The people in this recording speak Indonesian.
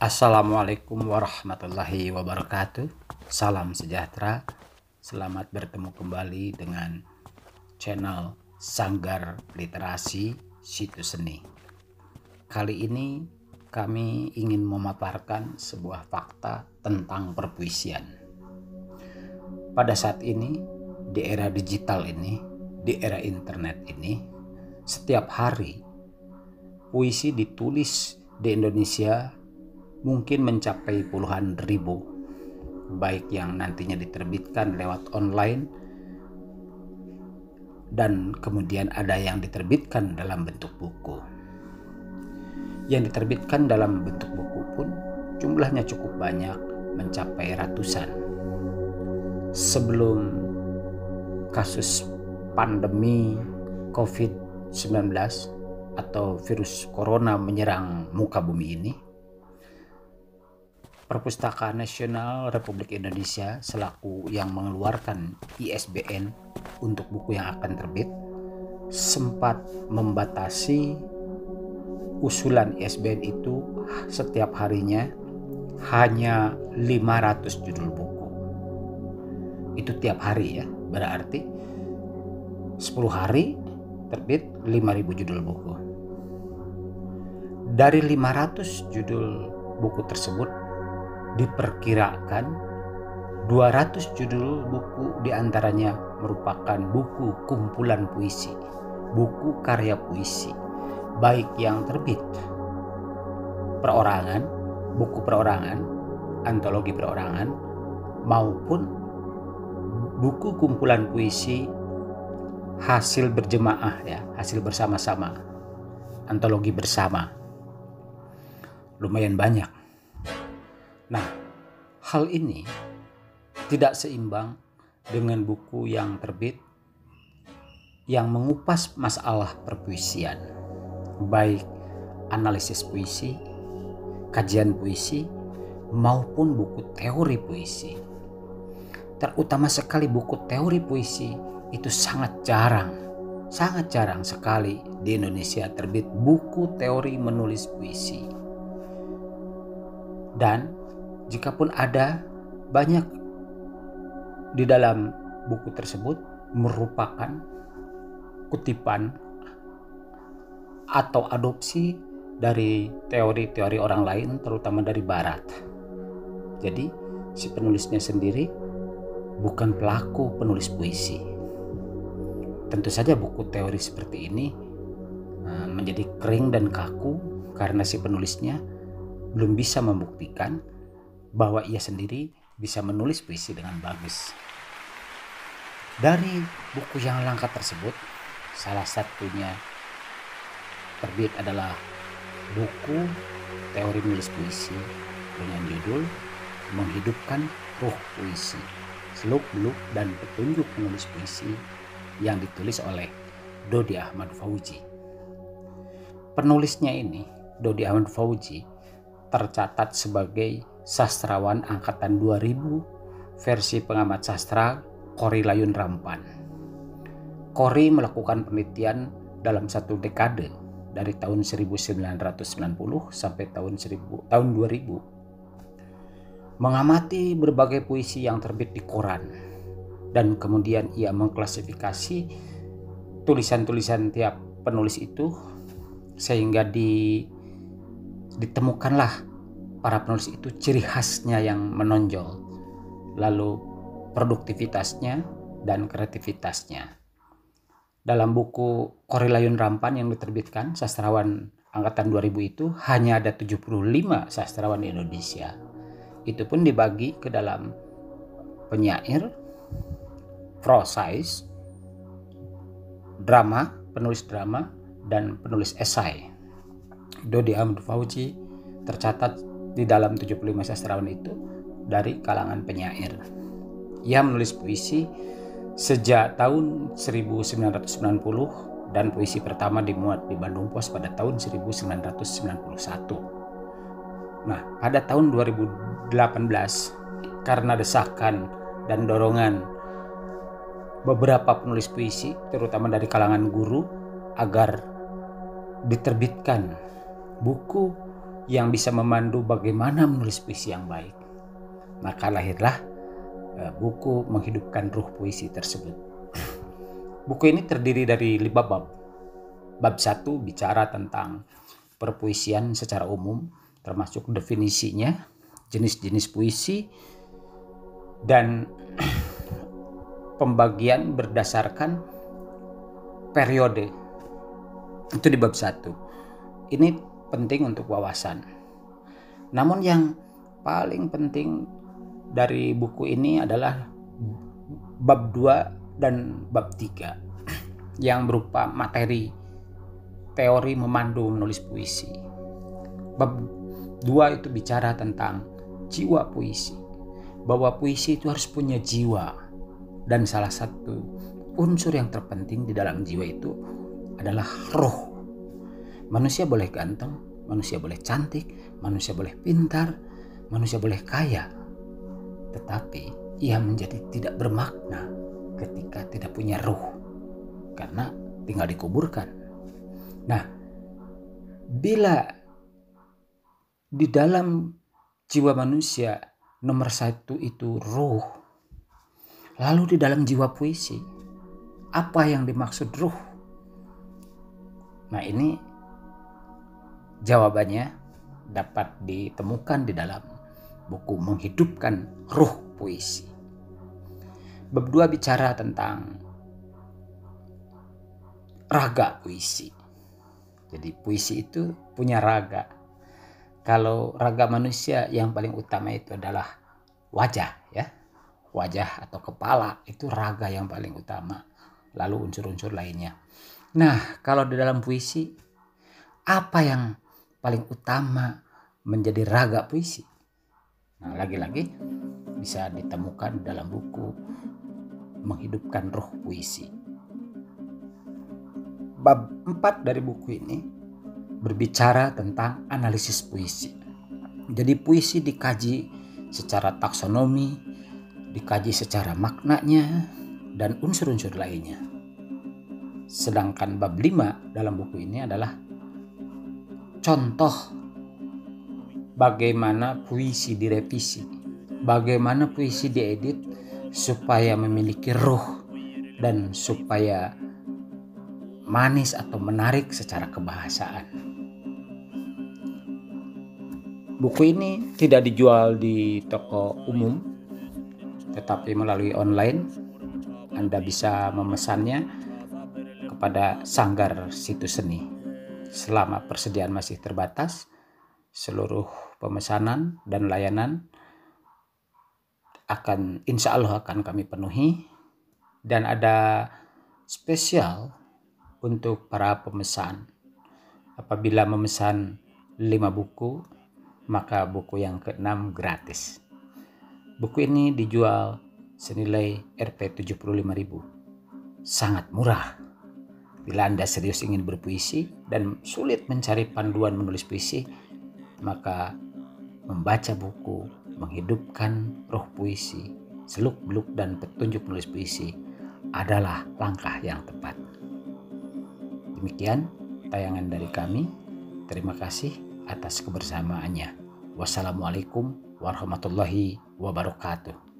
Assalamualaikum warahmatullahi wabarakatuh. Salam sejahtera. Selamat bertemu kembali dengan channel Sanggar Literasi Situs Seni. Kali ini kami ingin memaparkan sebuah fakta tentang perpuisian. Pada saat ini, di era digital ini, di era internet ini, setiap hari puisi ditulis di Indonesia mungkin mencapai puluhan ribu, baik yang nantinya diterbitkan lewat online dan kemudian ada yang diterbitkan dalam bentuk buku. Yang diterbitkan dalam bentuk buku pun jumlahnya cukup banyak, mencapai ratusan. Sebelum kasus pandemi COVID-19 atau virus corona menyerang muka bumi ini, Perpustakaan Nasional Republik Indonesia selaku yang mengeluarkan ISBN untuk buku yang akan terbit sempat membatasi usulan ISBN itu setiap harinya hanya 500 judul buku. Itu tiap hari ya, berarti 10 hari terbit 5.000 judul buku. Dari 500 judul buku tersebut diperkirakan 200 judul buku diantaranya merupakan buku kumpulan puisi, buku karya puisi, baik yang terbit perorangan, buku perorangan, antologi perorangan, maupun buku kumpulan puisi hasil berjemaah ya, hasil bersama-sama, antologi bersama. Lumayan banyak. Nah, hal ini tidak seimbang dengan buku yang terbit yang mengupas masalah perpuisian, baik analisis puisi, kajian puisi, maupun buku teori puisi. Terutama sekali buku teori puisi itu sangat jarang sekali di Indonesia terbit buku teori menulis puisi. Dan jikapun ada, banyak di dalam buku tersebut merupakan kutipan atau adopsi dari teori-teori orang lain, terutama dari barat. Jadi si penulisnya sendiri bukan pelaku penulis puisi. Tentu saja buku teori seperti ini menjadi kering dan kaku karena si penulisnya belum bisa membuktikan bahwa ia sendiri bisa menulis puisi dengan bagus. Dari buku yang langka tersebut, salah satunya terbit adalah buku teori menulis puisi dengan judul Menghidupkan Ruh Puisi, Seluk-beluk dan Petunjuk Menulis Puisi yang ditulis oleh Dodi Ahmad Fauzi. Penulisnya ini, Dodi Ahmad Fauzi, tercatat sebagai sastrawan angkatan 2000 versi pengamat sastra Kori Layun Rampan. Kori melakukan penelitian dalam satu dekade dari tahun 1990 sampai tahun 2000, mengamati berbagai puisi yang terbit di koran, dan kemudian ia mengklasifikasi tulisan-tulisan tiap penulis itu sehingga ditemukanlah para penulis itu ciri khasnya yang menonjol, lalu produktivitasnya dan kreativitasnya. Dalam buku Kori Layun Rampan yang diterbitkan sastrawan angkatan 2000 itu hanya ada 75 sastrawan di Indonesia. Itu pun dibagi ke dalam penyair, prosais, drama, penulis drama, dan penulis esai. Dodi Ahmad Fauzi tercatat di dalam 75 sastrawan itu dari kalangan penyair. Ia menulis puisi sejak tahun 1990 dan puisi pertama dimuat di Bandung Pos pada tahun 1991. Nah, pada tahun 2018 karena desakan dan dorongan beberapa penulis puisi terutama dari kalangan guru agar diterbitkan buku yang bisa memandu bagaimana menulis puisi yang baik. Maka lahirlah buku Menghidupkan Ruh Puisi tersebut. Buku ini terdiri dari 5 bab. Bab 1 bicara tentang perpuisian secara umum, termasuk definisinya, jenis-jenis puisi, dan pembagian berdasarkan periode. Itu di bab 1. Ini penting untuk wawasan. Namun yang paling penting dari buku ini adalah bab 2 dan bab 3 yang berupa materi teori memandu menulis puisi. Bab 2 itu bicara tentang jiwa puisi, bahwa puisi itu harus punya jiwa, dan salah satu unsur yang terpenting di dalam jiwa itu adalah roh. Manusia boleh ganteng, manusia boleh cantik, manusia boleh pintar, manusia boleh kaya, tetapi ia menjadi tidak bermakna ketika tidak punya ruh, karena tinggal dikuburkan. Nah, bila di dalam jiwa manusia nomor 1 itu ruh, lalu di dalam jiwa puisi, apa yang dimaksud ruh? Nah, ini jawabannya dapat ditemukan di dalam buku Menghidupkan Ruh Puisi. Bab 2 bicara tentang raga puisi. Jadi puisi itu punya raga. Kalau raga manusia yang paling utama itu adalah wajah, ya. Wajah atau kepala itu raga yang paling utama. Lalu unsur-unsur lainnya. Nah, kalau di dalam puisi, apa yang paling utama menjadi raga puisi? Nah, lagi-lagi bisa ditemukan dalam buku Menghidupkan Ruh Puisi. Bab 4 dari buku ini berbicara tentang analisis puisi. Jadi puisi dikaji secara taksonomi, dikaji secara maknanya, dan unsur-unsur lainnya. Sedangkan bab 5 dalam buku ini adalah contoh bagaimana puisi direvisi, bagaimana puisi diedit supaya memiliki ruh dan supaya manis atau menarik secara kebahasaan. Buku ini tidak dijual di toko umum, tetapi melalui online. Anda bisa memesannya kepada Sanggar Situs Seni. Selama persediaan masih terbatas, seluruh pemesanan dan layanan insya Allah akan kami penuhi, dan ada spesial untuk para pemesan. Apabila memesan 5 buku, maka buku yang ke-6 gratis. Buku ini dijual senilai Rp75.000. Sangat murah. Bila Anda serius ingin berpuisi dan sulit mencari panduan menulis puisi, maka membaca buku Menghidupkan Ruh Puisi, Seluk-beluk dan Petunjuk Menulis Puisi adalah langkah yang tepat. Demikian tayangan dari kami. Terima kasih atas kebersamaannya. Wassalamualaikum warahmatullahi wabarakatuh.